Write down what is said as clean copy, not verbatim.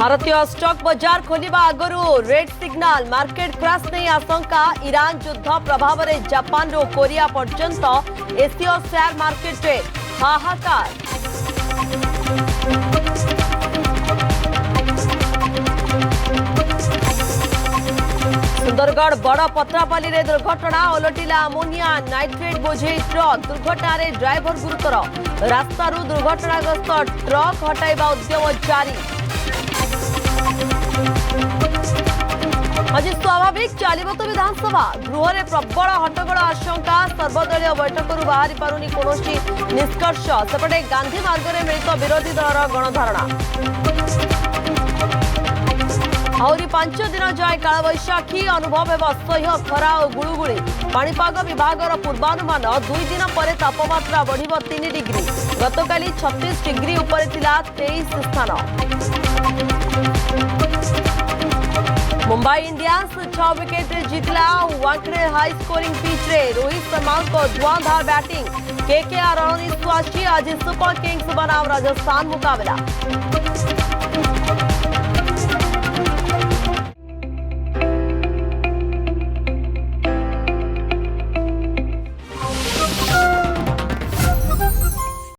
भारतीय स्टॉक बाजार खोलिबा आगरू red signal market crash नहीं आशंका ईरान युद्ध प्रभाव में जापान रो कोरिया पर्यंत एशिया शेयर मार्केट रे हाहाकार। सुंदरगढ़ बड़ पत्रापाली रे दुर्घटना ओलटिला अमोनिया नाइट्रेट बोझे ट्रक दुर्घटना रे ड्राइवर गुरुतर रास्तारू दुर्घटनाग्रस्त ट्रक हटाइबा उद्यम जारी। आज स्वाभाविक चलिब तो विधानसभा गृह में प्रबल हट्टगोल आशंका सर्वदलीय बैठक बाहरी पारुनी कौनसी निष्कर्ष सेपटे गांधी मार्ग में मिलित विरोधी दलर गणधारणा। आहरी 5 दिन जाए कालबैशाखी अनुभव एवं असह्य खरा और गुड़ुगुड़ी पाणीपाग विभाग पूर्वानुमान 2 दिन पर तापमात्रा बढ़ 3 डिग्री गतकाली 36 डिग्री उपर थिला 23 स्थान। मुंबई इंडियंस 6 विकेट जीतला वांकड़े हाई स्कोरिंग पिच रे रोहित शर्मा को धुआंधार बैटिंग केकेआर रणनीति आज सुपर किंग्स बनाम राजस्थान मुकाबला।